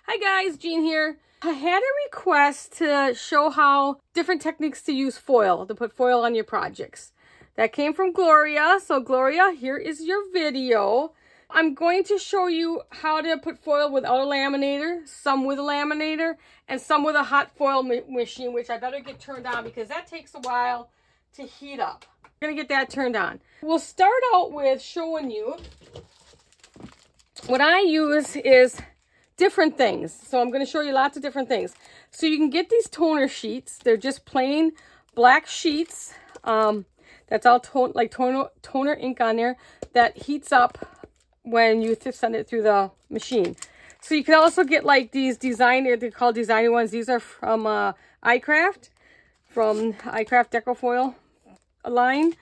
Hi guys, Jean here. I had a request to show how different techniques to use foil, to put foil on your projects. That came from Gloria. So Gloria, here is your video. I'm going to show you how to put foil without a laminator, some with a laminator, and some with a hot foil machine, which I better get turned on because that takes a while to heat up. I'm gonna get that turned on. We'll start out with showing you what I use is different things. So I'm going to show you lots of different things. So you can get these toner sheets. They're just plain black sheets. That's all toner ink on there that heats up when you send it through the machine. So you can also get like these designer, they're called designer ones. These are from iCraft, from iCraft Deco foil line.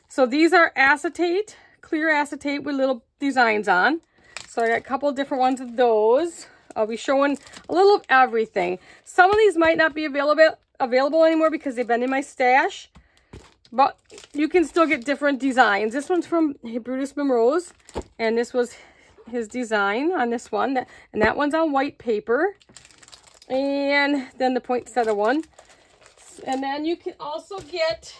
So these are acetate, clear acetate with little designs on. So I got a couple of different ones of those. I'll be showing a little of everything. Some of these might not be available anymore because they've been in my stash. But you can still get different designs. This one's from Brutus Monroe's. And this was his design on this one. And that one's on white paper. And then the poinsettia one. And then you can also get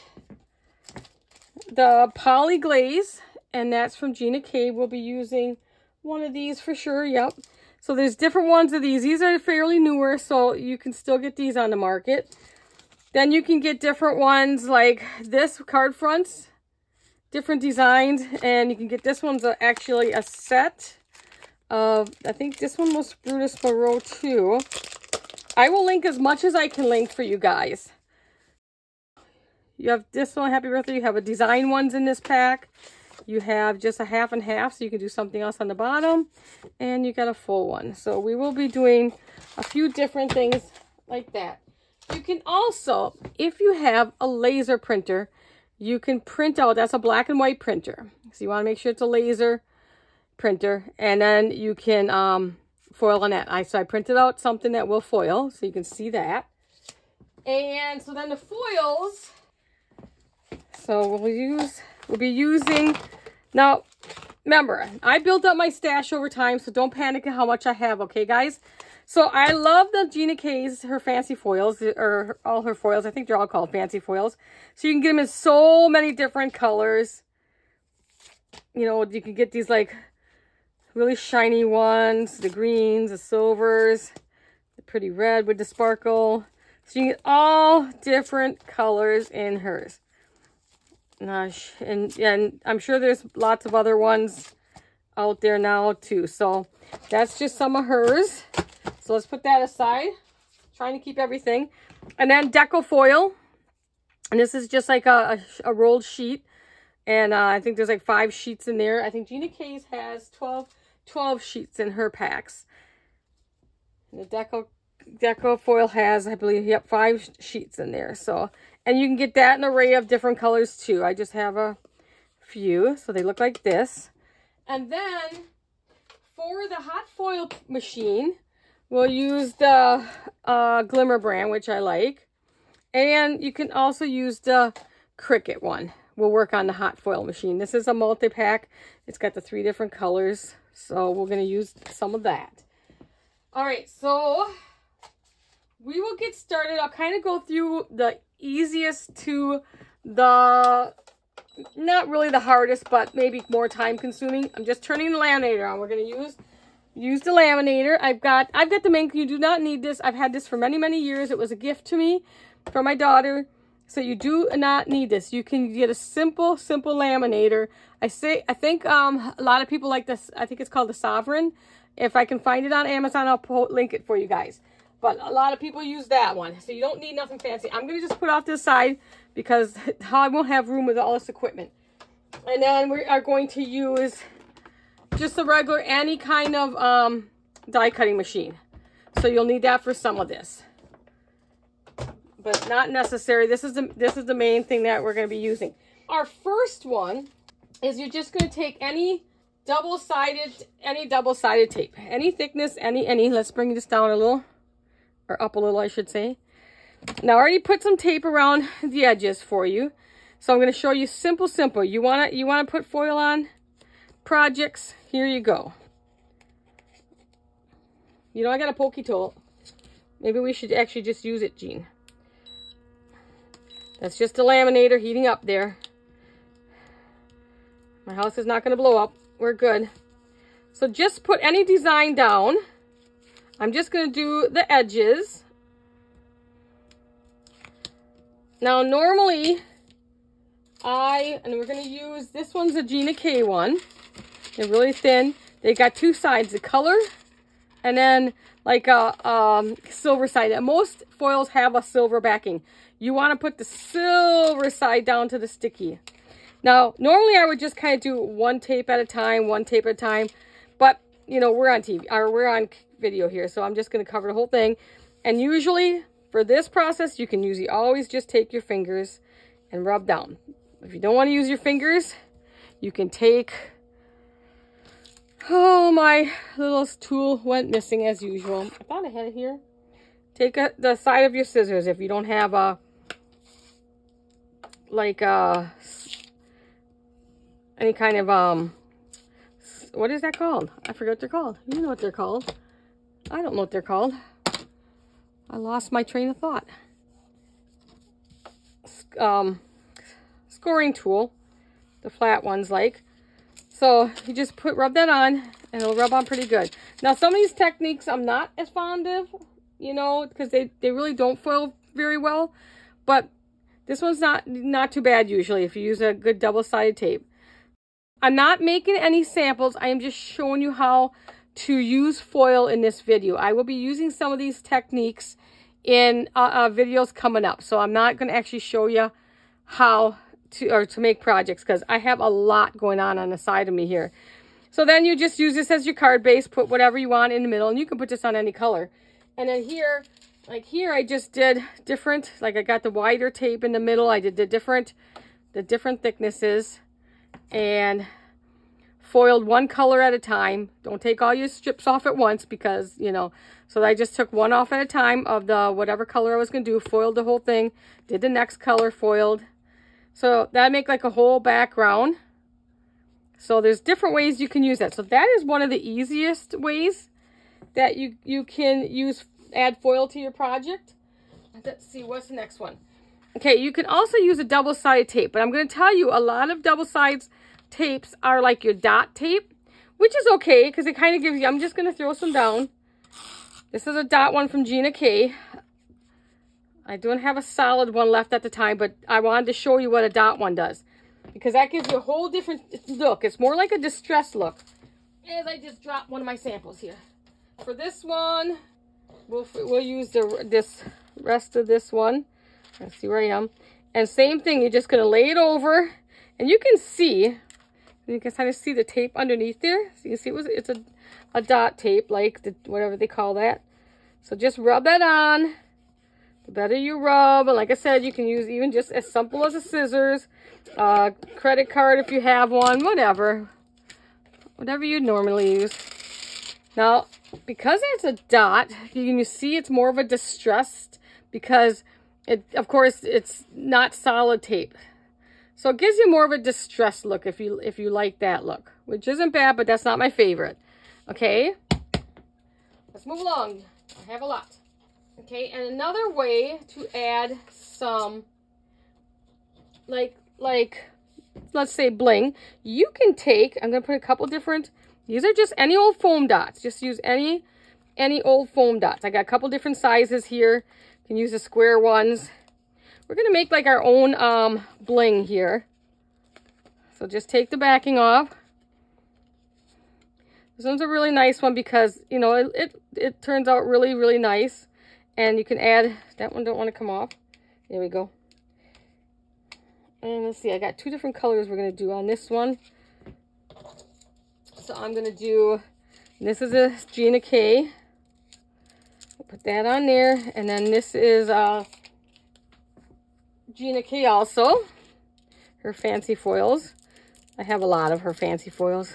the poly glaze. And that's from Gina K. We'll be using one of these for sure. Yep. So there's different ones of these. These are fairly newer, so you can still get these on the market. Then you can get different ones like this, card fronts, different designs, and you can get this one's actually a set of, I think this one was Brutus Monroe too. I will link as much as I can link for you guys. You have this one, happy birthday. You have a design ones in this pack. You have just a half and half, so you can do something else on the bottom. And you got a full one. So we will be doing a few different things like that. You can also, if you have a laser printer, you can print out, that's a black and white printer. So you want to make sure it's a laser printer. And then you can foil on that. So I printed out something that will foil, so you can see that. And so then the foils, so we'll be using, now remember, I built up my stash over time, so don't panic at how much I have, okay guys? So I love the Gina K's, her fancy foils, or all her foils. I think they're all called fancy foils. So you can get them in so many different colors. You know, you can get these like really shiny ones, the greens, the silvers, the pretty red with the sparkle. So you can get all different colors in hers. And I'm sure there's lots of other ones out there now too. So that's just some of hers. So let's put that aside. Trying to keep everything. And then Deco foil. And this is just like a rolled sheet. And I think there's like 5 sheets in there. I think Gina K's has 12 sheets in her packs. And the Deco foil has, I believe, yep, 5 sheets in there. So, and you can get that in an array of different colors too. I just have a few. So they look like this. And then for the hot foil machine, we'll use the Glimmer brand, which I like. And you can also use the Cricut one. We'll work on the hot foil machine. This is a multi-pack. It's got the 3 different colors. So we're going to use some of that. All right, so we will get started. I'll kind of go through the easiest to the, not really the hardest, but maybe more time consuming. I'm just turning the laminator on. We're going to use the laminator. I've got the main, you do not need this. I've had this for many, many years. It was a gift to me from my daughter. So you do not need this. You can get a simple laminator. I think a lot of people like this. I think it's called the Sovereign. If I can find it on Amazon, I'll link it for you guys. But a lot of people use that one. So you don't need nothing fancy. I'm going to just put off to the side because I won't have room with all this equipment. And then we are going to use just the regular, any kind of die cutting machine. So you'll need that for some of this. But not necessary. This is the main thing that we're going to be using. Our first one is you're just going to take any double-sided tape. Any thickness, any. Let's bring this down a little. Or up a little, I should say. Now, I already put some tape around the edges for you. So I'm going to show you simple. You want to put foil on projects? Here you go. You know, I got a pokey tool. Maybe we should actually just use it, Jean. That's just a laminator heating up there. My house is not going to blow up. We're good. So just put any design down. I'm just going to do the edges. Now, normally, and we're going to use, this one's a Gina K one. They're really thin. They got two sides, the color and then like a silver side. And most foils have a silver backing. You want to put the silver side down to the sticky. Now, normally I would just kind of do one tape at a time, but you know, we're on TV, or we're on video here, so I'm just going to cover the whole thing. And usually for this process, you can usually always just take your fingers and rub down. If you don't want to use your fingers, you can take, oh, my little tool went missing as usual. I thought I had it here. Take the side of your scissors if you don't have a, like any kind of, what is that called? I forget what they're called. You know what they're called. I don't know what they're called. I lost my train of thought. Scoring tool. The flat ones like. So you just rub that on and it'll rub on pretty good. Now some of these techniques I'm not as fond of, you know, because they really don't foil very well. But this one's not too bad usually if you use a good double-sided tape. I'm not making any samples. I am just showing you how to use foil in this video. I will be using some of these techniques in videos coming up. So I'm not going to actually show you how to make projects because I have a lot going on the side of me here. So then you just use this as your card base. Put whatever you want in the middle. And you can put this on any color. And then here, like here, I just did different. Like I got the wider tape in the middle. I did the different thicknesses. And foiled one color at a time. Don't take all your strips off at once because, you know, so I just took one off at a time of the whatever color I was going to do, foiled the whole thing, did the next color, foiled. So that make like a whole background. So there's different ways you can use that. So that is one of the easiest ways that you can add foil to your project. Let's see, what's the next one? Okay, you can also use a double-sided tape, but I'm going to tell you a lot of double-sided tapes are like your dot tape, which is okay because it kind of gives you, I'm just going to throw some down. This is a dot one from Gina K. I don't have a solid one left at the time, but I wanted to show you what a dot one does because that gives you a whole different look. It's more like a distressed look. As I just dropped one of my samples here. For this one, we'll use this rest of this one. Let's see where I am. And same thing, you're just going to lay it over. And you can see, you can kind of see the tape underneath there. So you can see it's a dot tape, like whatever they call that. So just rub that on. The better you rub. And like I said, you can use even just as simple as a scissors. Credit card if you have one, whatever. Whatever you normally use. Now, because it's a dot, you can see it's more of a distressed because of course, it's not solid tape. So it gives you more of a distressed look if you like that look, which isn't bad, but that's not my favorite. Okay, let's move along. I have a lot. Okay, and another way to add some, like let's say bling, you can take, I'm going to put a couple different, these are just any old foam dots. Just use any old foam dots. I got a couple different sizes here. You can use the square ones. We're going to make like our own bling here. So just take the backing off. This one's a really nice one because, you know, it turns out really, really nice. And you can add, that one don't want to come off. There we go. And let's see, I got two different colors we're going to do on this one. So I'm going to do, this is a Gina K. Put that on there. And then this is Gina K also. Her fancy foils. I have a lot of her fancy foils.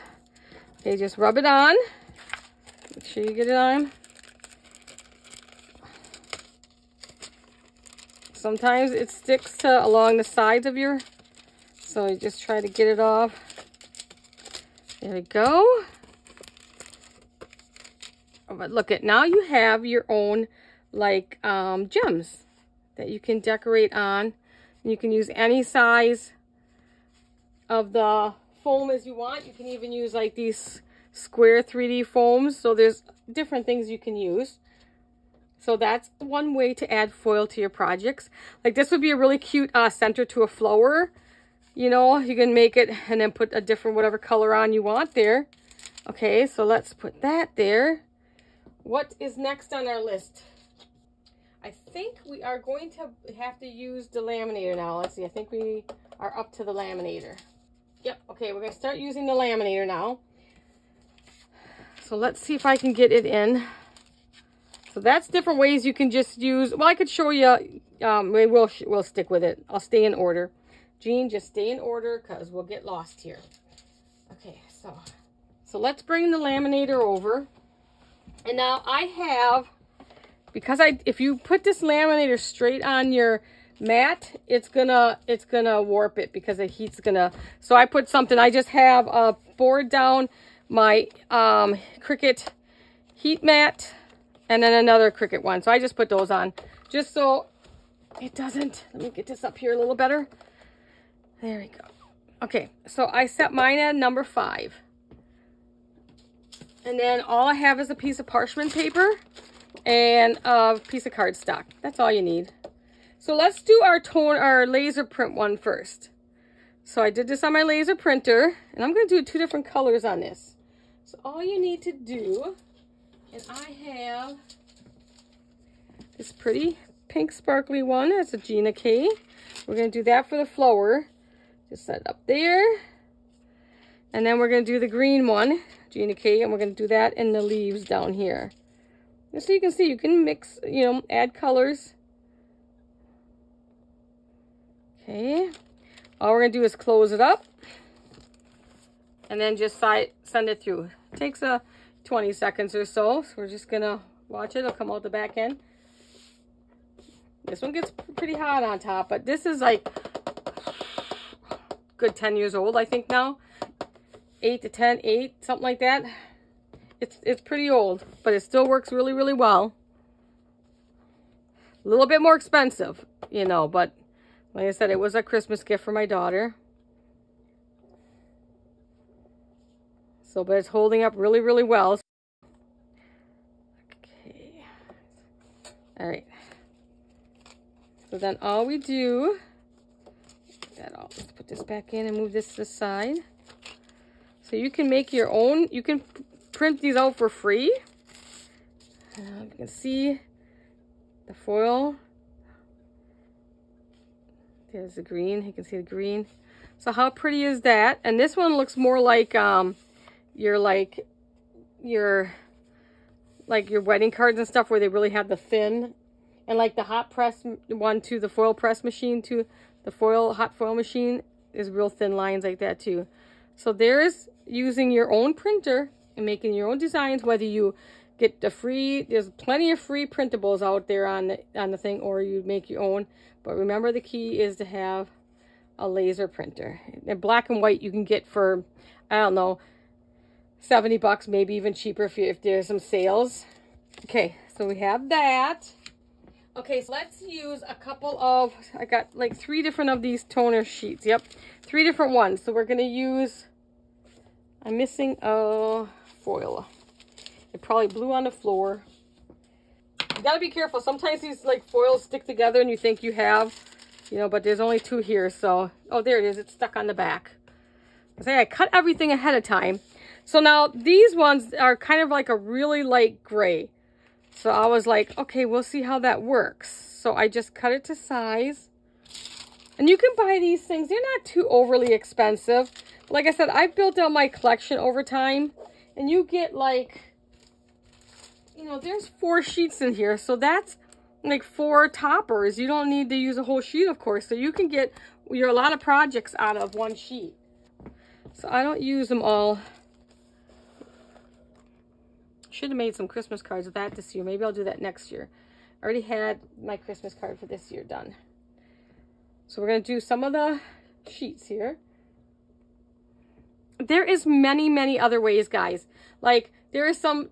Okay, just rub it on. Make sure you get it on. Sometimes it sticks to along the sides of your, so you just try to get it off. There we go. But look at, now you have your own like gems that you can decorate on. You can use any size of the foam as you want. You can even use like these square 3D foams. So there's different things you can use. So that's one way to add foil to your projects. Like this would be a really cute center to a flower. You know, you can make it and then put a different whatever color on you want there. Okay, so let's put that there. What is next on our list? I think we are going to have to use the laminator now. Let's see, I think we are up to the laminator. Yep, okay, we're going to start using the laminator now. So let's see if I can get it in. So that's different ways you can just use. Well, I could show you. We'll stick with it. I'll stay in order. Jean, just stay in order because we'll get lost here. Okay, so let's bring the laminator over. And now I have, because if you put this laminator straight on your mat, it's gonna warp it because the heat's gonna. So I put something. I just have a board down my Cricut heat mat, and then another Cricut one. So I just put those on just so it doesn't. Let me get this up here a little better. There we go. Okay, so I set mine at number 5. And then all I have is a piece of parchment paper and a piece of cardstock. That's all you need. So let's do our laser print one first. So I did this on my laser printer, and I'm going to do 2 different colors on this. So all you need to do, and I have this pretty pink sparkly one. It's a Gina K. We're going to do that for the flower. Just set it up there. And then we're going to do the green one, Gina K, and we're going to do that in the leaves down here. Just so you can see, you can mix, you know, add colors. Okay. All we're going to do is close it up. And then just send it through. It takes 20 seconds or so. So we're just going to watch it. It'll come out the back end. This one gets pretty hot on top, but this is like good 10 years old, I think now. 8 to 10, 8, something like that. It's pretty old, but it still works really, really well. A little bit more expensive, you know, but like I said, it was a Christmas gift for my daughter. So, but it's holding up really, really well. Okay. All right. So then all we do, let's put this back in and move this to the side. So you can make your own, you can print these out for free. You can see the foil. There's the green, you can see the green. So how pretty is that? And this one looks more like your wedding cards and stuff where they really have the thin, and like the hot press one to the foil press machine to the hot foil machine is real thin lines like that too. So there's using your own printer and making your own designs, whether you get the free, there's plenty of free printables out there on the thing, or you make your own. But remember, the key is to have a laser printer. And black and white you can get for, I don't know, 70 bucks, maybe even cheaper if there's some sales. Okay, so we have that. Okay, so let's use a couple of, I got like 3 different of these toner sheets. Yep, 3 different ones. So we're going to use, I'm missing a foil. It probably blew on the floor. You got to be careful. Sometimes these like foils stick together and you think you have, you know, but there's only 2 here. So, oh, there it is. It's stuck on the back. I cut everything ahead of time. So now these ones are kind of like a really light gray. So I was like, okay, we'll see how that works. So I just cut it to size. And you can buy these things. They're not too overly expensive. Like I said, I've built out my collection over time. And you get like, you know, there's 4 sheets in here. So that's like 4 toppers. You don't need to use a whole sheet, of course. So you can get a lot of projects out of 1 sheet. So I don't use them all. Should have made some Christmas cards with that this year. Maybe I'll do that next year. I already had my Christmas card for this year done. So we're going to do some of the sheets here. There is many, many other ways, guys. Like there is some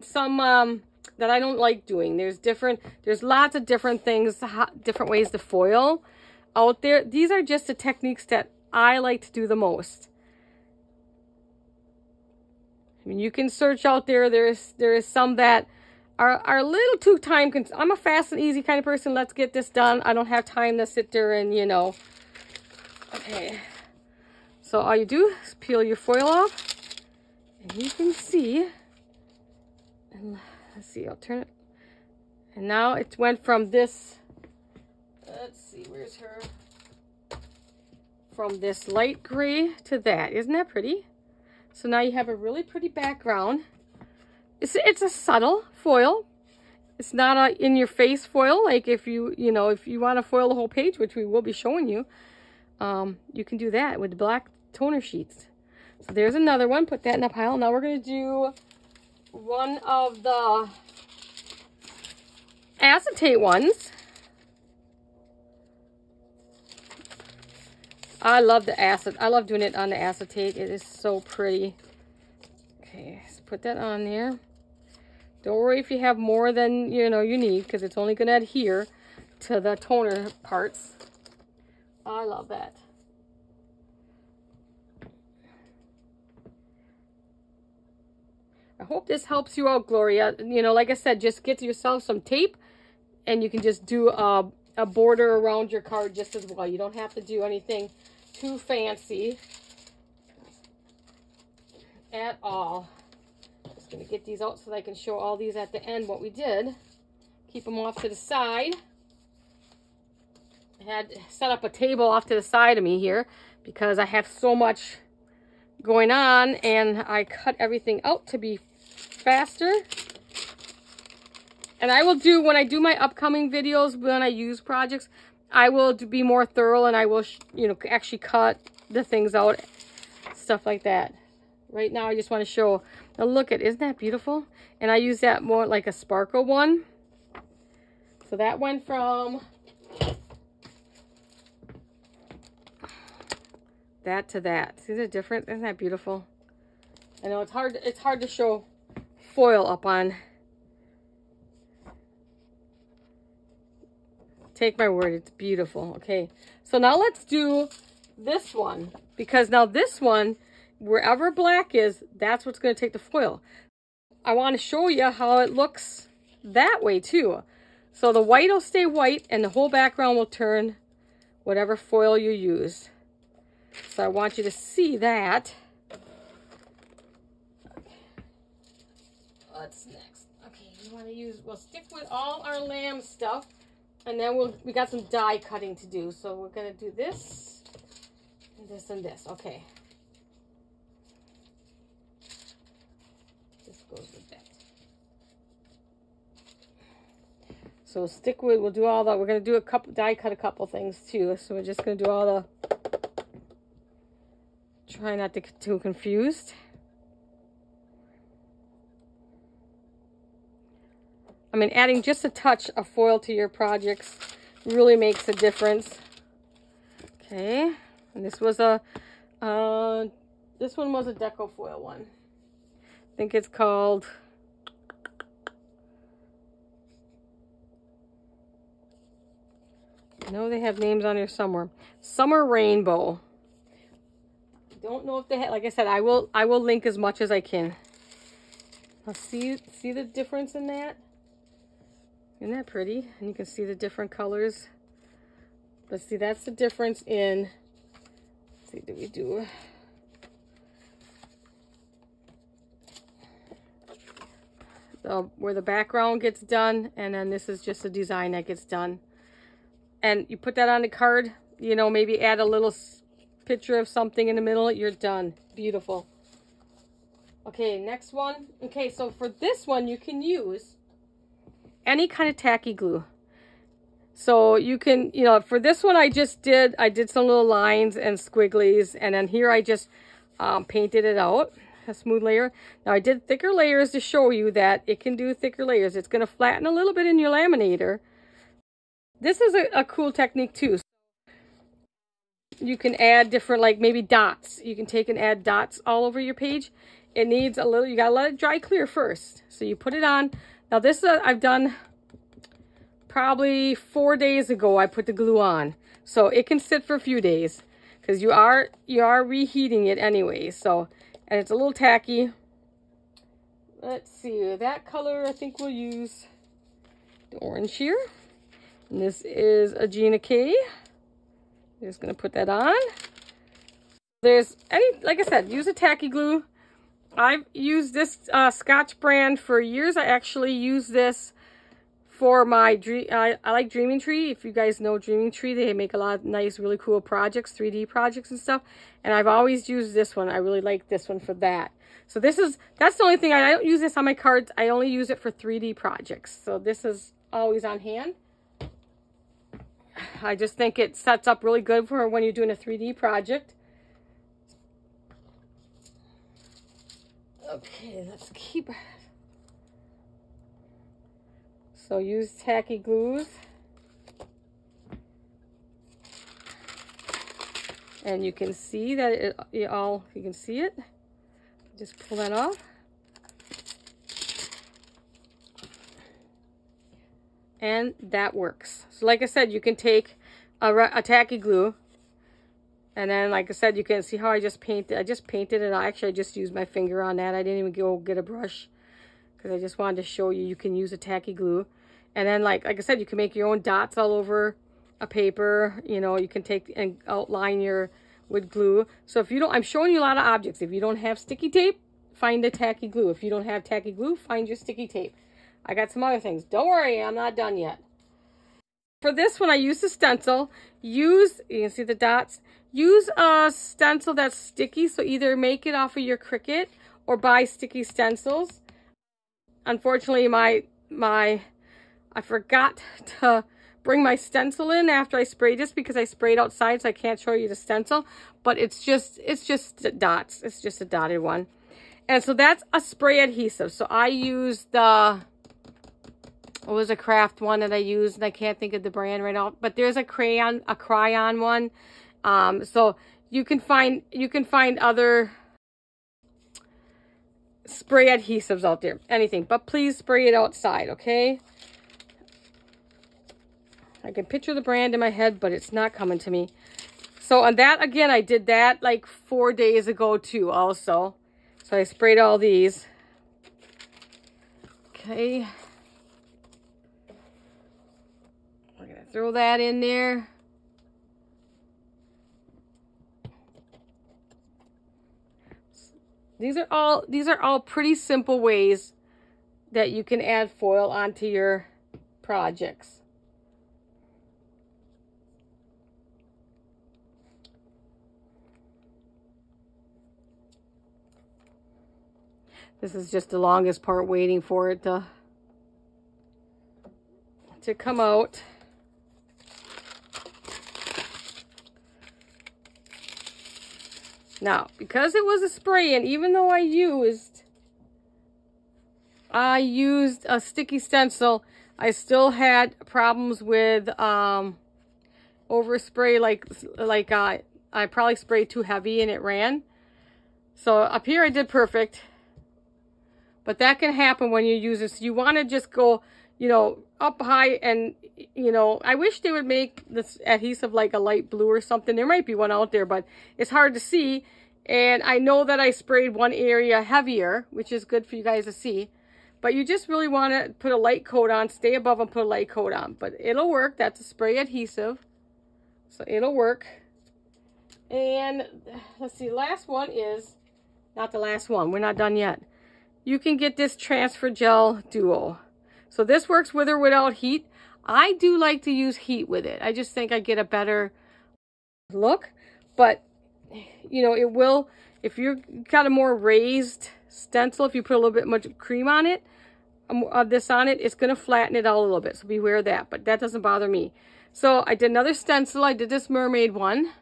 that I don't like doing. There's lots of different things, different ways to foil out there. These are just the techniques that I like to do the most. I mean, you can search out there. There is some that are a little too time consuming. I'm a fast and easy kind of person. Let's get this done. I don't have time to sit there and, you know. Okay. So all you do is peel your foil off. And you can see. And let's see, I'll turn it. And now it went from this. Let's see, where's her? From this light gray to that. Isn't that pretty? So now you have a really pretty background. It's a subtle foil. It's not a in-your-face foil. Like if you want to foil the whole page, which we will be showing you, you can do that with black toner sheets. So there's another one. Put that in a pile. Now we're going to do one of the acetate ones. I love the acetate. I love doing it on the acetate. It is so pretty. Okay, so put that on there. Don't worry if you have more than you need, because it's only going to adhere to the toner parts. I love that. I hope this helps you out, Gloria. Like I said, just get yourself some tape and you can just do a border around your card just as well. You don't have to do anything too fancy at all. Just going to get these out so that I can show all these at the end what we did. Keep them off to the side. I had set up a table off to the side of me here because I have so much going on, and I cut everything out to be faster. And I will do, when I do my upcoming videos, when I use projects, I will be more thorough, and I will, actually cut the things out, stuff like that. Right now, I just want to show. Now look at, isn't that beautiful? And I use that more like a sparkle one. So that went from that to that. See the difference? Isn't that beautiful? I know it's hard to show foil up on. Take my word, it's beautiful. Okay, so now let's do this one, because now this one, wherever black is, that's what's going to take the foil. I want to show you how it looks that way too. So the white will stay white and the whole background will turn whatever foil you use. So I want you to see that. Okay. What's next? Okay, you want to use, we'll stick with all our lamb stuff, and then we got some die cutting to do. So we're going to do this, and this, and this. Okay. This goes with that. So stick with, we'll do all that. We're going to do die cut a couple things too. So we're just going to do all the, try not to get too confused. I mean, adding just a touch of foil to your projects really makes a difference. Okay, and this was a, this one was a Deco foil one. I think it's called, I know they have names on here somewhere. Summer Rainbow. Don't know if they have, like I said, I will link as much as I can. Now see the difference in that? Isn't that pretty? And you can see the different colors. Let's see, that's the difference in, let's see, do we do, where the background gets done, and then this is just a design that gets done. And you put that on the card, maybe add a little picture of something in the middle, you're done. Beautiful. Okay, next one. Okay, so for this one, you can use any kind of tacky glue. So you can, for this one, I did some little lines and squigglies, and then here I just painted it out, a smooth layer. Now I did thicker layers to show you that it can do thicker layers. It's going to flatten a little bit in your laminator. This is a cool technique too. You can add different, like maybe dots. You can take and add dots all over your page. It needs a little, you gotta let it dry clear first. So you put it on Now this I've done probably 4 days ago. I put the glue on, so it can sit for a few days because you are reheating it anyway. So, and it's a little tacky. Let's see, that color I think we'll use the orange here. And this is a Gina K. I'm just gonna put that on. There's like I said, use a tacky glue. I've used this Scotch brand for years. I actually use this for my I like Dreaming Tree. If you guys know Dreaming Tree, they make a lot of nice, really cool projects, 3D projects and stuff. And I've always used this one. I really like this one for that. So that's the only thing. I don't use this on my cards. I only use it for 3D projects. So this is always on hand. I just think it sets up really good for when you're doing a 3D project. Okay, let's keep. So use tacky glues. And you can see that you can see it. Just pull that off. And that works. So like I said, you can take a tacky glue, and then like I said, you can see how I just painted. I just painted it. I just used my finger on that. I didn't even go get a brush because I just wanted to show you can use a tacky glue. And then like I said, you can make your own dots all over a paper. You know, you can take and outline your with glue. So if you don't, I'm showing you a lot of objects. If you don't have sticky tape, find a tacky glue. If you don't have tacky glue, find your sticky tape. I got some other things. Don't worry, I'm not done yet. For this one, I used a stencil. You can see the dots. Use a stencil that's sticky. So either make it off of your Cricut or buy sticky stencils. Unfortunately, I forgot to bring my stencil in after I sprayed this because I sprayed outside, so I can't show you the stencil. But it's just dots. It's just a dotted one. And so that's a spray adhesive. So I used the, it was a craft one that I used, and I can't think of the brand right now. But there's a crayon one. So you can find other spray adhesives out there, anything. But please spray it outside, okay? I can picture the brand in my head, but it's not coming to me. So on that, again, I did that like 4 days ago too also. So I sprayed all these. Okay. We're going to throw that in there. These are all pretty simple ways that you can add foil onto your projects. This is just the longest part, waiting for it to come out. Now, because it was a spray, and even though I used a sticky stencil, I still had problems with overspray. Like I probably sprayed too heavy and it ran. So up here I did perfect. But that can happen when you use this. You want to just go, you know, up high, and, you know, I wish they would make this adhesive like a light blue or something. There might be one out there, but it's hard to see. And I know that I sprayed one area heavier, which is good for you guys to see. But you just really want to put a light coat on, stay above and put a light coat on. But it'll work. That's a spray adhesive. So it'll work. And let's see, last one is, not the last one. We're not done yet. You can get this transfer gel duo. So this works with or without heat. I do like to use heat with it. I just think I get a better look. But, you know, it will, if you've got a more raised stencil, if you put a little bit much cream on it, of this on it, it's going to flatten it out a little bit. So beware of that. But that doesn't bother me. So I did another stencil. I did this mermaid one.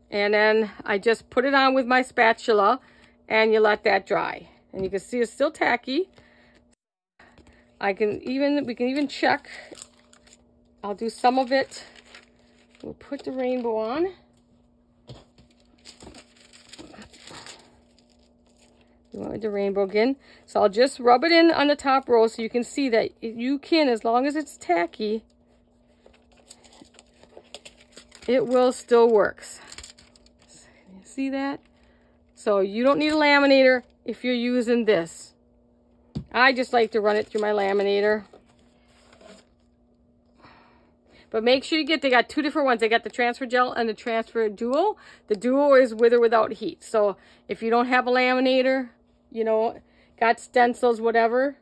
And then I just put it on with my spatula, and you let that dry. And you can see it's still tacky. We can even check. I'll do some of it. We'll put the rainbow on. You went with the rainbow again. So I'll just rub it in on the top row so you can see that you can, as long as it's tacky, it will still works. See that? So you don't need a laminator if you're using this. I just like to run it through my laminator. But make sure you get, they got two different ones. They got the transfer gel and the transfer duo. The duo is with or without heat. So if you don't have a laminator, you know, got stencils, whatever,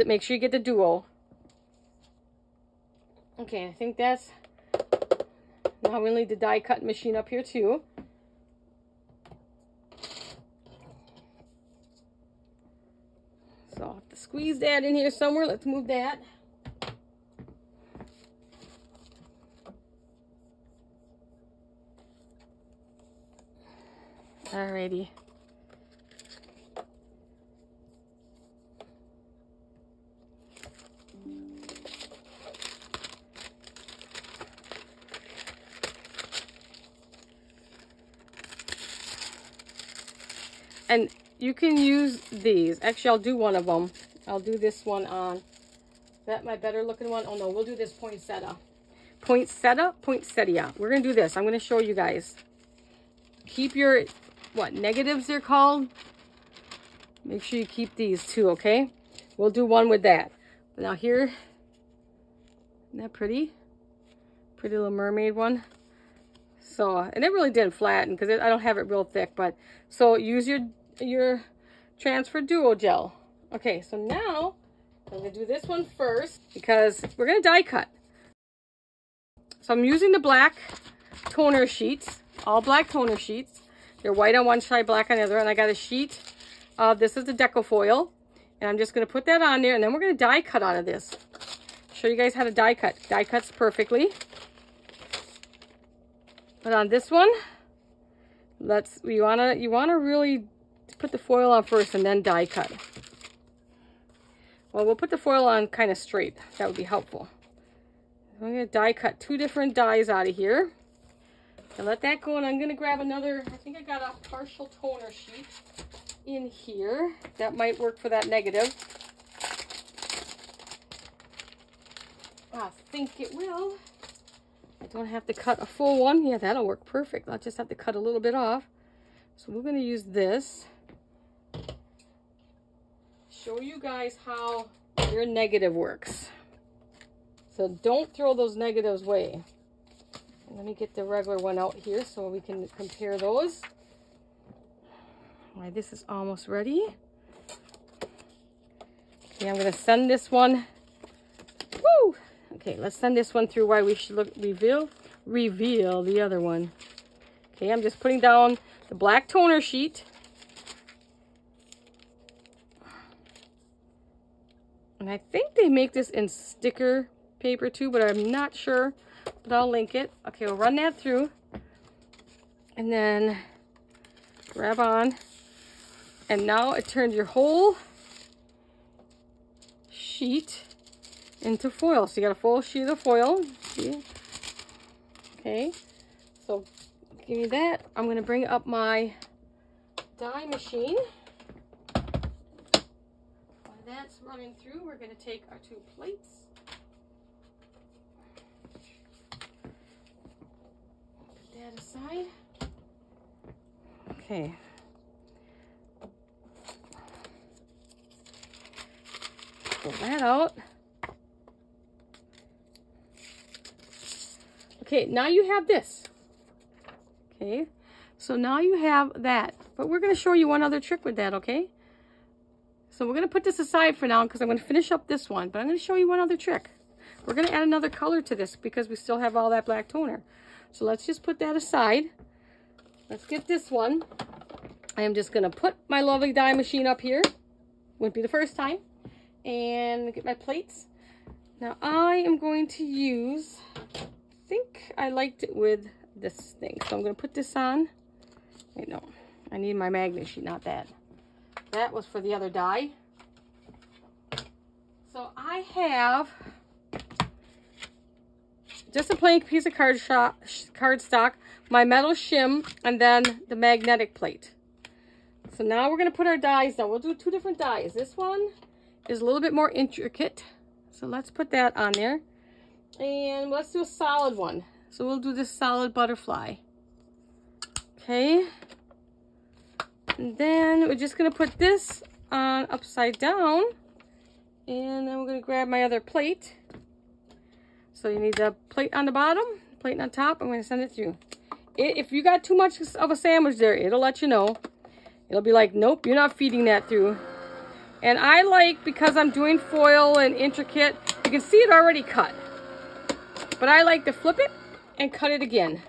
make sure you get the duo. Okay, I think that's, now we need the die cut machine up here too. So I'll have to squeeze that in here somewhere. Let's move that. Alrighty. And you can use these. Actually, I'll do one of them. I'll do this one on. Is that my better looking one? Oh no, we'll do this poinsettia. Poinsettia. We're going to do this. I'm going to show you guys. Keep your, what, negatives they're called? Make sure you keep these too, okay? We'll do one with that. But now here, isn't that pretty? Pretty little mermaid one. So, and it really didn't flatten because I don't have it real thick, but, so use your transfer duo gel. Okay, so now I'm going to do this one first because we're going to die cut. So I'm using the black toner sheets, all black toner sheets. They're white on one side, black on the other, and I got a sheet of, this is the Deco foil, and I'm just going to put that on there, and then we're going to die cut out of this. Show you guys how to die cut. Die cuts perfectly. But on this one, you wanna really put the foil on first and then die cut. Well, we'll put the foil on kind of straight. That would be helpful. I'm gonna die cut two different dies out of here. And let that go, and I'm gonna grab another, I think I got a partial toner sheet in here. That might work for that negative. I think it will. I don't have to cut a full one. Yeah, that'll work perfect. I'll just have to cut a little bit off. So we're going to use this. Show you guys how your negative works. So don't throw those negatives away. And let me get the regular one out here so we can compare those. All right, this is almost ready. Okay, I'm going to send this one. Woo! Okay, let's send this one through while we should reveal the other one. Okay, I'm just putting down the black toner sheet. And I think they make this in sticker paper too, but I'm not sure. But I'll link it. Okay, we'll run that through. And then grab on. And now it turns your whole sheet into foil. So you got a full sheet of foil. See? Okay, so give me that. I'm going to bring up my die machine. While that's running through, we're going to take our two plates. Put that aside. Okay. Pull that out. Okay, now you have this. Okay, so now you have that. But we're going to show you one other trick with that, okay? So we're going to put this aside for now because I'm going to finish up this one. But I'm going to show you one other trick. We're going to add another color to this because we still have all that black toner. So let's just put that aside. Let's get this one. I am just going to put my lovely die machine up here. Wouldn't be the first time. And get my plates. Now I am going to use... I think I liked it with this thing, so I'm going to put this on. Wait, no, I need my magnet sheet, not that. That was for the other die. So I have just a plain piece of cardstock, my metal shim, and then the magnetic plate. So now we're going to put our dies down. We'll do 2 different dies. This one is a little bit more intricate. So let's put that on there. And let's do a solid one. So we'll do this solid butterfly. Okay. And then we're just going to put this on upside down. And then we're going to grab my other plate. So you need the plate on the bottom, plate on top. I'm going to send it through. If you got too much of a sandwich there, it'll let you know. It'll be like, nope, you're not feeding that through. And I like, because I'm doing foil and intricate, you can see it already cut. But I like to flip it and cut it again.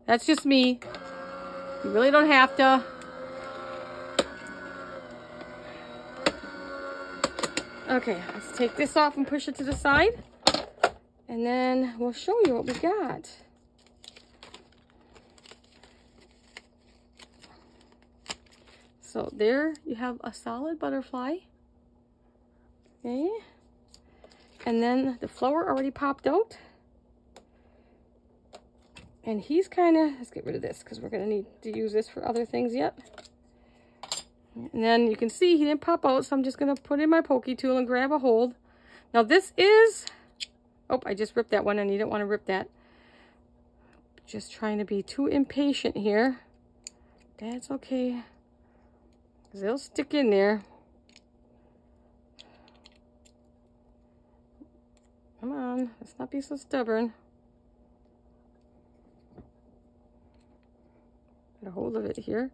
That's just me. You really don't have to. Okay, let's take this off and push it to the side. And then we'll show you what we got. So there you have a solid butterfly. Okay. And then the flower already popped out. And he's kind of, let's get rid of this because we're going to need to use this for other things yet. And then you can see he didn't pop out, so I'm just going to put in my pokey tool and grab a hold. Now this is, oh, I just ripped that one and you don't want to rip that. Just trying to be too impatient here. That's okay. Because they'll stick in there. Come on, let's not be so stubborn. Get a hold of it here.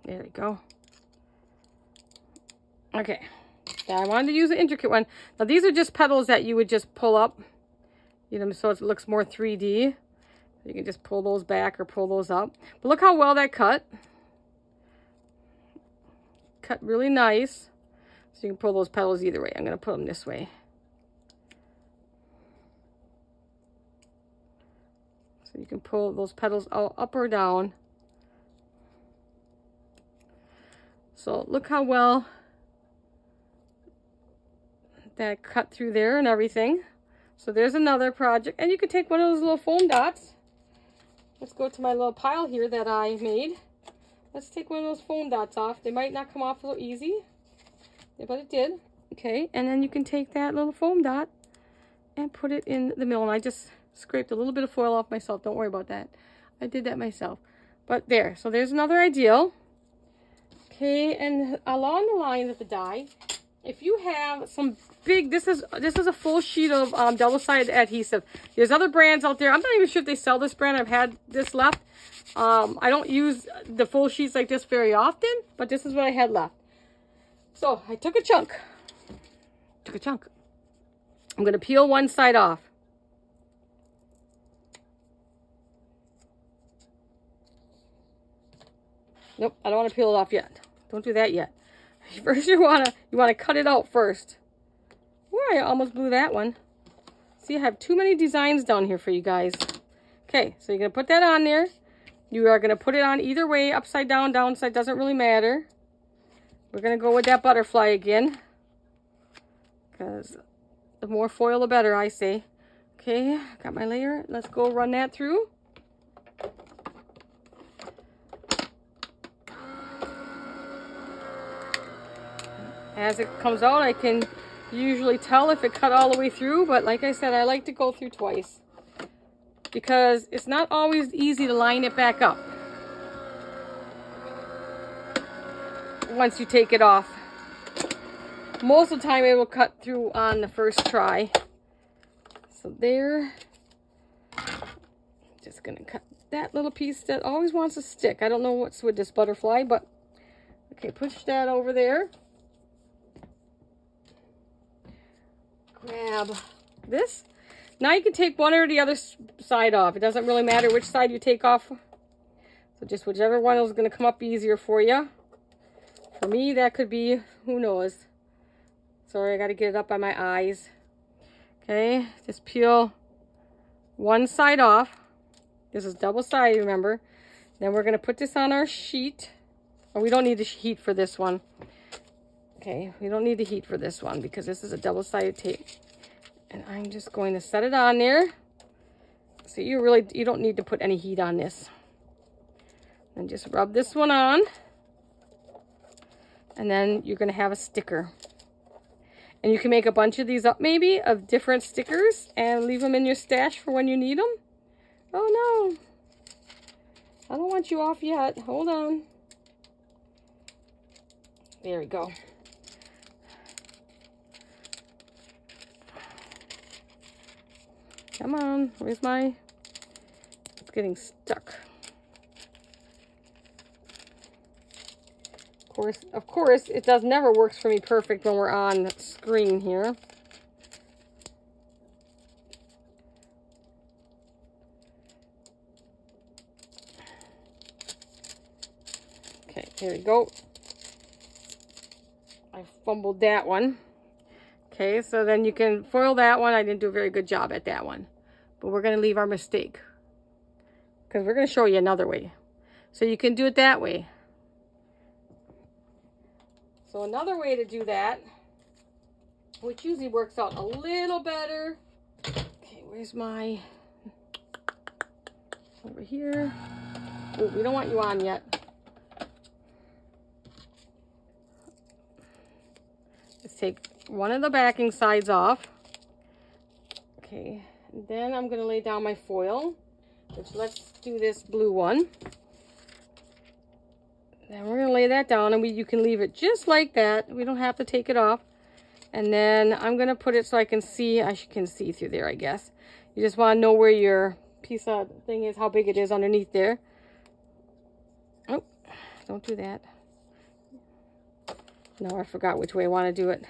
There we go. Okay. Yeah, I wanted to use an intricate one. Now these are just petals that you would just pull up, you know, so it looks more 3D. You can just pull those back or pull those up. But look how well that cut. Cut really nice. So you can pull those petals either way. I'm going to put them this way. So you can pull those petals out, up or down. So look how well that cut through there and everything. So there's another project. And you can take one of those little foam dots. Let's go to my little pile here that I made. Let's take one of those foam dots off. They might not come off so easy, but it did. Okay, and then you can take that little foam dot and put it in the middle. And I just scraped a little bit of foil off myself. Don't worry about that. I did that myself. But there, so there's another ideal. Okay, and along the line of the die, if you have some big, this is a full sheet of double-sided adhesive. There's other brands out there. I'm not even sure if they sell this brand. I've had this left. I don't use the full sheets like this very often, but this is what I had left. So I took a chunk. I'm going to peel one side off. Nope, I don't want to peel it off yet. Don't do that yet. First, you want to cut it out first. Ooh, I almost blew that one. See, I have too many designs down here for you guys. Okay, so you're going to put that on there. You are going to put it on either way, upside down, downside, doesn't really matter. We're going to go with that butterfly again. Because the more foil, the better, I say. Okay, got my layer. Let's go run that through. As it comes out, I can usually tell if it cut all the way through, but like I said, I like to go through twice because it's not always easy to line it back up once you take it off. Most of the time it will cut through on the first try. So there, just gonna cut that little piece that always wants to stick. I don't know what's with this butterfly, but okay, push that over there. Grab this. Now you can take one or the other side off. It doesn't really matter which side you take off. So just whichever one is going to come up easier for you. For me, that could be, who knows. Sorry, I got to get it up by my eyes. Okay, just peel one side off. This is double-sided, remember. Then we're going to put this on our sheet. Oh, we don't need the heat for this one. Okay, we don't need the heat for this one because this is a double-sided tape. And I'm just going to set it on there. So you don't need to put any heat on this. And just rub this one on. And then you're going to have a sticker. And you can make a bunch of these up maybe, of different stickers, and leave them in your stash for when you need them. Oh no. I don't want you off yet. Hold on. There we go. Come on. Where's my... It's getting stuck. Of course, it never works for me perfect when we're on screen here. Okay, here we go. I fumbled that one. Okay, so then you can foil that one. I didn't do a very good job at that one. But we're going to leave our mistake, because we're going to show you another way. So you can do it that way. So another way to do that, which usually works out a little better. Okay, where's my... Over here. Oh, we don't want you on yet. Let's take one of the backing sides off. Okay, and then I'm going to lay down my foil, which let's do this blue one. Then we're going to lay that down, and you can leave it just like that. We don't have to take it off. And then I'm going to put it so I can see. I can see through there, I guess. You just want to know where your piece of thing is, how big it is underneath there. Oh, don't do that. No, I forgot which way I want to do it.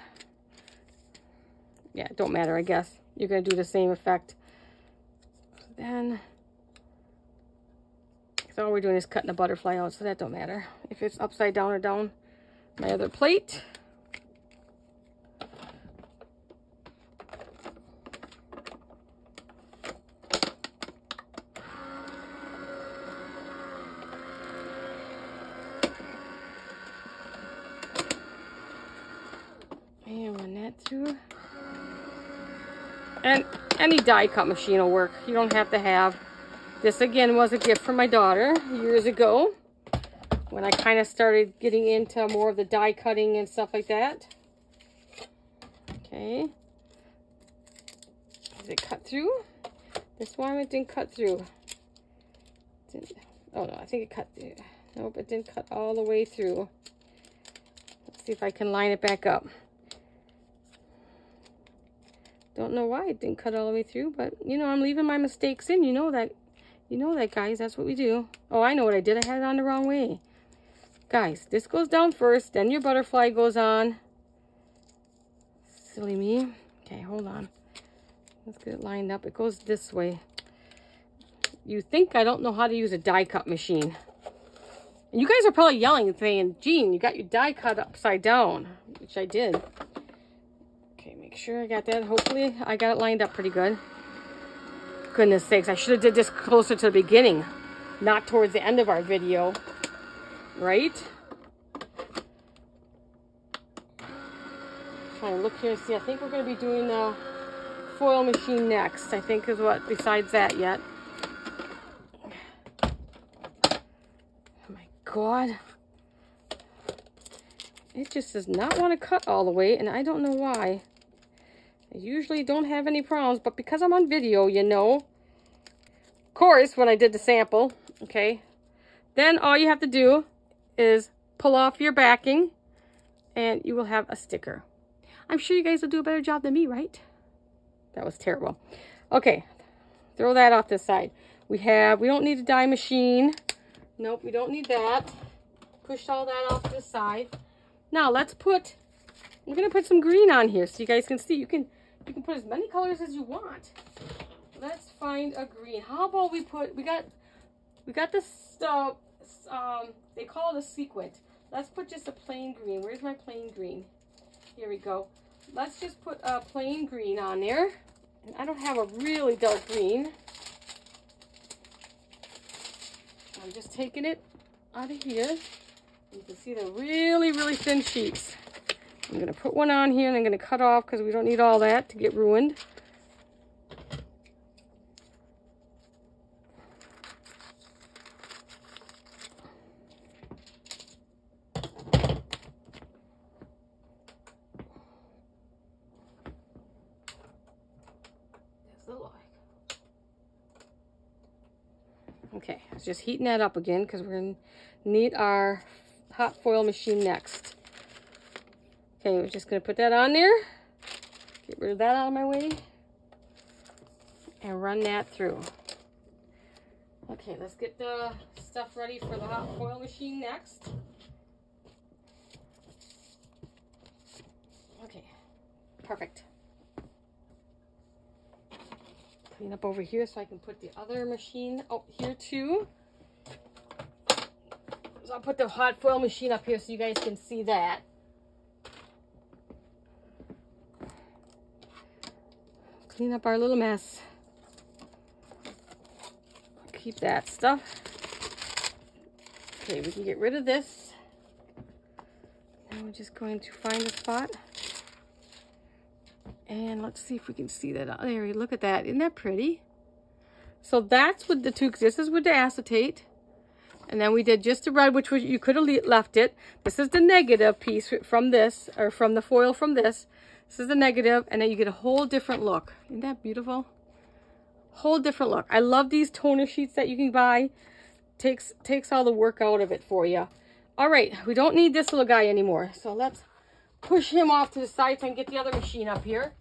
Yeah, it don't matter, I guess. You're going to do the same effect. Then... So all we're doing is cutting a butterfly out, so that don't matter if it's upside down or down. My other plate. And run that through. And any die cut machine will work. You don't have to have... This again was a gift from my daughter years ago when I kind of started getting into more of the die cutting and stuff like that. Okay. Did it cut through? This one it didn't cut through. Oh no, I think it cut through. Nope, it didn't cut all the way through. Let's see if I can line it back up. Don't know why it didn't cut all the way through, but you know, I'm leaving my mistakes in. You know that. You know that, guys. That's what we do. Oh, I know what I did. I had it on the wrong way. Guys, this goes down first. Then your butterfly goes on. Silly me. Okay, hold on. Let's get it lined up. It goes this way. You think I don't know how to use a die cut machine. And you guys are probably yelling and saying, Jean, you got your die cut upside down. Which I did. Okay, make sure I got that. Hopefully I got it lined up pretty good. Goodness sakes, I should have did this closer to the beginning, not towards the end of our video, right? Trying to look here and see. I think we're going to be doing the foil machine next. I think is what besides that yet. Oh my God. It just does not want to cut all the way, and I don't know why. I usually don't have any problems, but because I'm on video, you know. Of course, when I did the sample, okay, then all you have to do is pull off your backing, and you will have a sticker. I'm sure you guys will do a better job than me, right? That was terrible. Okay, throw that off this side. We don't need a die machine. Nope, we don't need that. Pushed all that off to the side. Now we're gonna put some green on here so you guys can see. You can put as many colors as you want. Let's find a green. How about we got this stuff, they call it a sequin. Let's put just a plain green. Where's my plain green? Here we go. Let's just put a plain green on there. And I don't have a really dark green. I'm just taking it out of here. You can see the really, really thin sheets. I'm going to put one on here and I'm going to cut off because we don't need all that to get ruined. Okay, I was just heating that up again because we're going to need our hot foil machine next. Okay, we're just going to put that on there. Get rid of that out of my way. And run that through. Okay, let's get the stuff ready for the hot foil machine next. Okay, perfect. Clean up over here so I can put the other machine out here too. So I'll put the hot foil machine up here so you guys can see that. Clean up our little mess. Keep that stuff. Okay, we can get rid of this. Now we're just going to find a spot. And let's see if we can see that. There, look at that. Isn't that pretty? So that's with the two, this is with the acetate. And then we did just the red, which was, you could have left it. This is the negative piece from this, or from the foil from this. This is the negative, and then you get a whole different look. Isn't that beautiful? Whole different look. I love these toner sheets that you can buy. Takes all the work out of it for you. All right, we don't need this little guy anymore. So let's push him off to the side so I can get the other machine up here.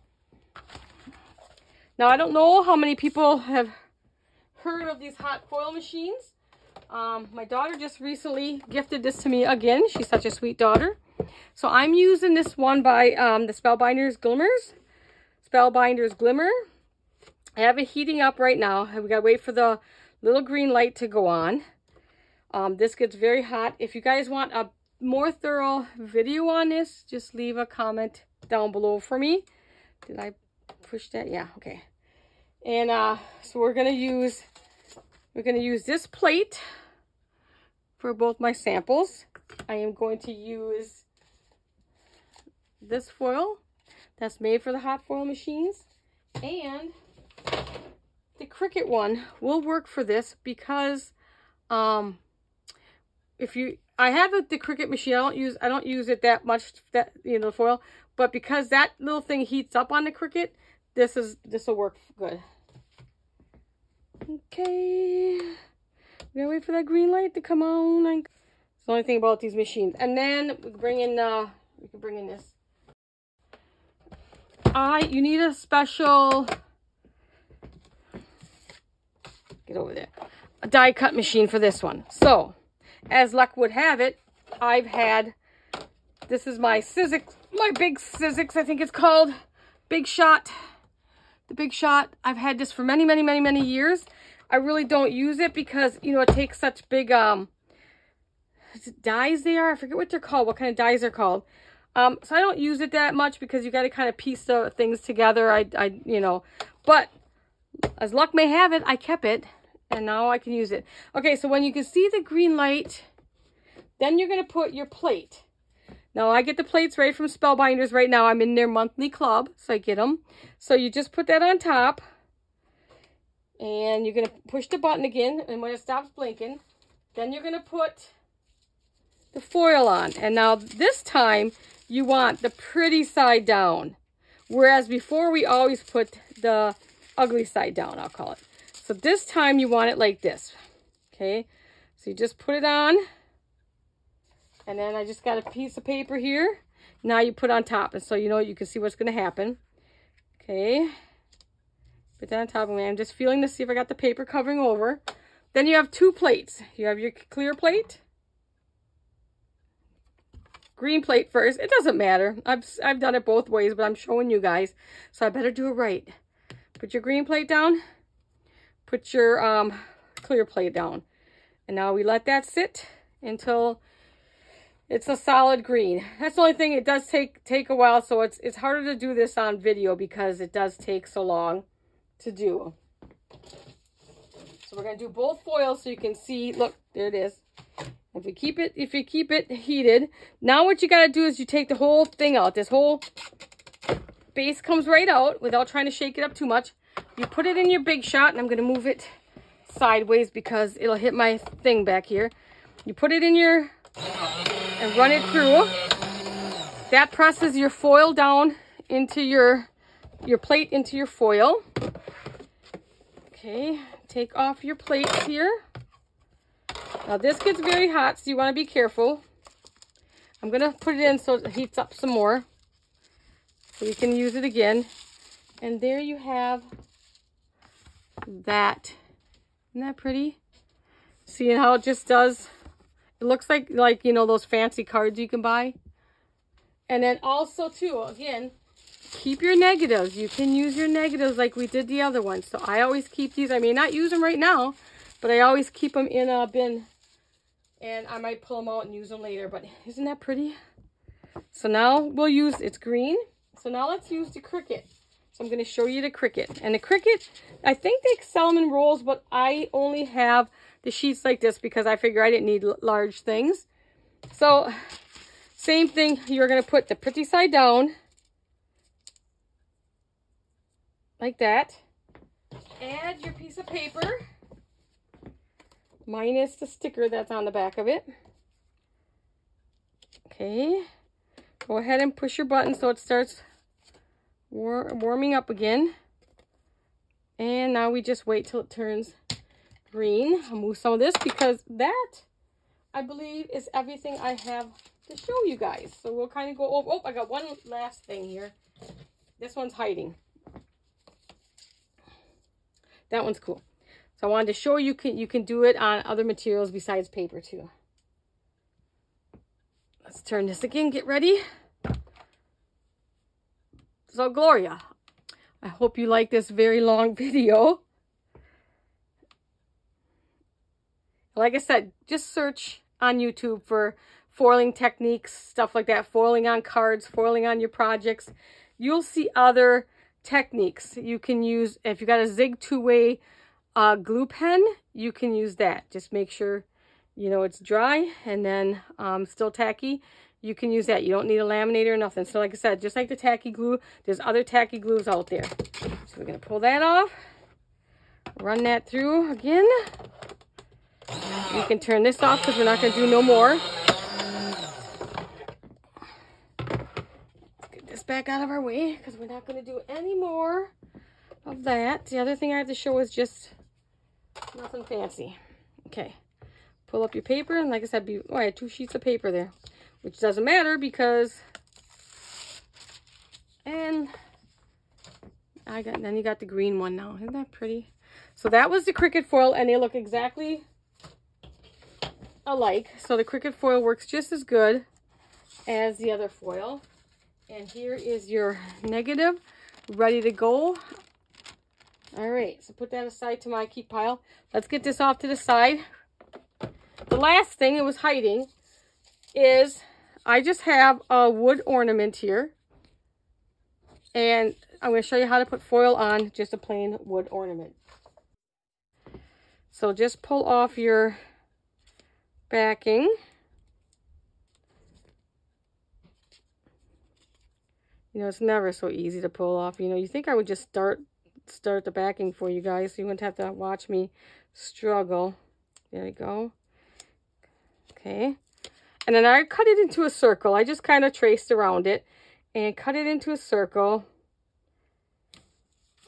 Now, I don't know how many people have heard of these hot foil machines. My daughter just recently gifted this to me again. She's such a sweet daughter. So I'm using this one by the Spellbinders Glimmer. I have it heating up right now. We gotta wait for the little green light to go on. This gets very hot. If you guys want a more thorough video on this, just leave a comment down below for me. Did I push that? Yeah, okay. And so we're gonna use this plate for both my samples. I am going to use this foil that's made for the hot foil machines, and the Cricut one will work for this because I have the Cricut machine. I don't use it that much, that, you know, the foil, but because that little thing heats up on the Cricut, this will work good. Okay, we gotta wait for that green light to come on. It's the only thing about these machines. And then we can bring in this. You need a special, get over there, a die cut machine for this one. So, as luck would have it, this is my big Sizzix, I think it's called, Big Shot. The Big Shot. I've had this for many, many, many, many years. I really don't use it because, you know, it takes such big dies they are. I forget what they're called, what kind of dies they're called. So I don't use it that much because you got to kind of piece the things together. You know, but as luck may have it, I kept it and now I can use it. Okay, so when you can see the green light, then you're going to put your plate. Now, I get the plates right from Spellbinders right now. I'm in their monthly club, so I get them. So you just put that on top, and you're going to push the button again, and when it stops blinking, then you're going to put the foil on. And now, this time, you want the pretty side down, whereas before, we always put the ugly side down, I'll call it. So this time, you want it like this, okay? So you just put it on. And then I just got a piece of paper here. Now you put on top. And so you know you can see what's going to happen. Okay. Put that on top of me. I'm just feeling to see if I got the paper covering over. Then you have two plates. You have your clear plate. Green plate first. It doesn't matter. I've done it both ways, but I'm showing you guys. So I better do it right. Put your green plate down. Put your clear plate down. And now we let that sit until it's a solid green. That's the only thing. It does take a while, so it's harder to do this on video because it does take so long to do. So we're gonna do both foils so you can see. Look, there it is. If you keep it heated, now what you gotta do is you take the whole thing out. This whole base comes right out without trying to shake it up too much. You put it in your Big Shot, and I'm gonna move it sideways because it'll hit my thing back here. You put it in your and run it through. That presses your foil down into your plate into your foil. Okay, take off your plates here. Now this gets very hot, so you want to be careful. I'm going to put it in so it heats up some more, so you can use it again. And there you have that. Isn't that pretty? Seeing how it just does, it looks like you know, those fancy cards you can buy. And then also too, again, keep your negatives. You can use your negatives like we did the other ones. So I always keep these. I may not use them right now, but I always keep them in a bin. And I might pull them out and use them later. But isn't that pretty? So now we'll use, it's green. So now let's use the Cricut. So I'm going to show you the Cricut. And the Cricut, I think they sell them in rolls, but I only have the sheets like this because I figure I didn't need large things. So same thing, you're going to put the Petit side down. Like that. Add your piece of paper. Minus the sticker that's on the back of it. Okay. Go ahead and push your button so it starts warming up again. And now we just wait till it turns green. I'll move some of this because that, I believe, is everything I have to show you guys. So we'll kind of go over. Oh, I got one last thing here. This one's hiding. That one's cool. So I wanted to show you you can do it on other materials besides paper too. Let's turn this again. Get ready. So Gloria, I hope you like this very long video. Like I said, just search on YouTube for foiling techniques, stuff like that, foiling on cards, foiling on your projects. You'll see other techniques you can use. If you got a Zig two-way glue pen, you can use that. Just make sure, you know, it's dry and then still tacky. You can use that. You don't need a laminator or nothing. So like I said, just like the tacky glue, there's other tacky glues out there. So we're going to pull that off. Run that through again. You can turn this off because we're not going to do no more. Let's get this back out of our way because we're not going to do any more of that. The other thing I have to show is just nothing fancy. Okay. Pull up your paper, and like I said, I had 2 sheets of paper there, which doesn't matter because, and then you got the green one now. Isn't that pretty? So that was the Cricut foil, and they look exactly alike. So the Cricut foil works just as good as the other foil. And here is your negative ready to go. All right, so put that aside to my keep pile. Let's get this off to the side. The last thing it was hiding is I just have a wood ornament here. And I'm going to show you how to put foil on just a plain wood ornament. So just pull off your backing. You know, it's never so easy to pull off. You know, you think I would just start the backing for you guys so you wouldn't have to watch me struggle. There we go. Okay. And then I cut it into a circle. I just kind of traced around it and cut it into a circle.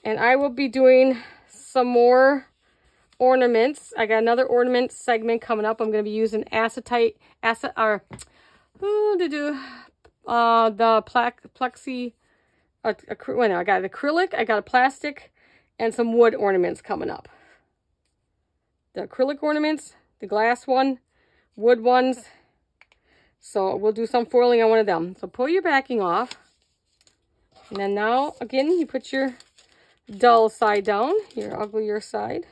And I will be doing some more ornaments. I got another ornament segment coming up. I'm going to be using the plexi, I got an acrylic, I got a plastic, and some wood ornaments coming up. The acrylic ornaments, the glass one, wood ones. So we'll do some foiling on one of them. So pull your backing off. And then now, again, you put your dull side down, your uglier side.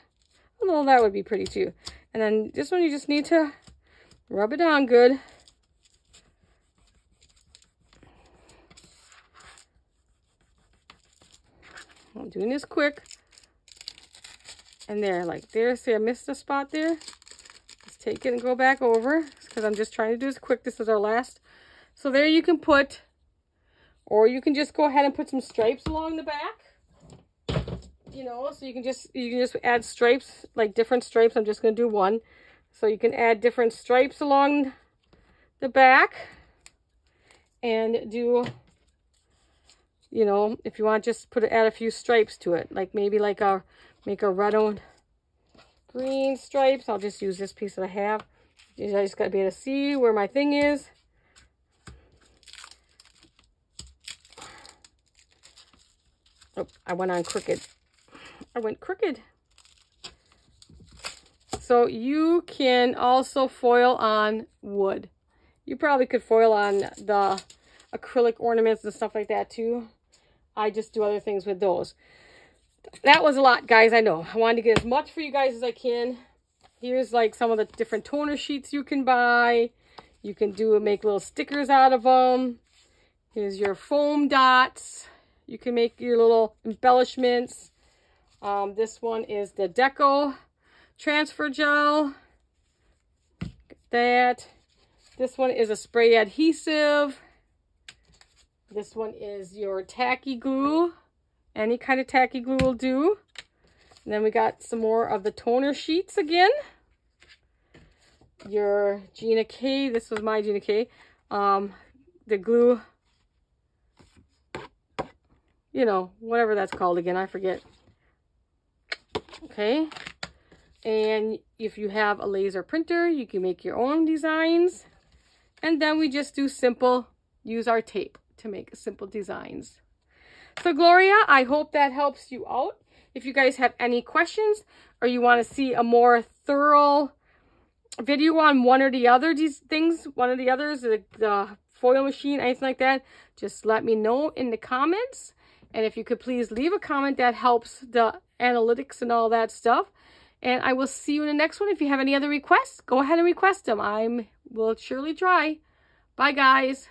Although that would be pretty too. And then this one you just need to rub it on good. I'm doing this quick. And there, like there, see I missed a spot there. Just take it and go back over. Because I'm just trying to do this quick. This is our last. So there you can put, or you can just go ahead and put some stripes along the back. You know, so you can just add stripes, like different stripes. I'm just going to do one. So you can add different stripes along the back. And do, you know, if you want, just add a few stripes to it. Like maybe like make a red and green stripes. I'll just use this piece that I have. I just gotta be able to see where my thing is. Oh, I went on crooked. I went crooked. So you can also foil on wood. You probably could foil on the acrylic ornaments and stuff like that too. I just do other things with those. That was a lot, guys, I know. I wanted to get as much for you guys as I can. Here's like some of the different toner sheets you can buy. You can make little stickers out of them. Here's your foam dots. You can make your little embellishments. This one is the Deco transfer gel. That. This one is a spray adhesive. This one is your tacky glue. Any kind of tacky glue will do. And then we got some more of the toner sheets again. Your Gina K. This was my Gina K. The glue. You know, whatever that's called again. I forget. Okay. And if you have a laser printer, you can make your own designs. And then we just do simple, use our tape to make simple designs. So Gloria, I hope that helps you out. If you guys have any questions or you want to see a more thorough video on one or the other these things, one of the others, the foil machine, anything like that, just let me know in the comments. And if you could please leave a comment, that helps the analytics and all that stuff. And I will see you in the next one. If you have any other requests, go ahead and request them. I will surely try. Bye, guys.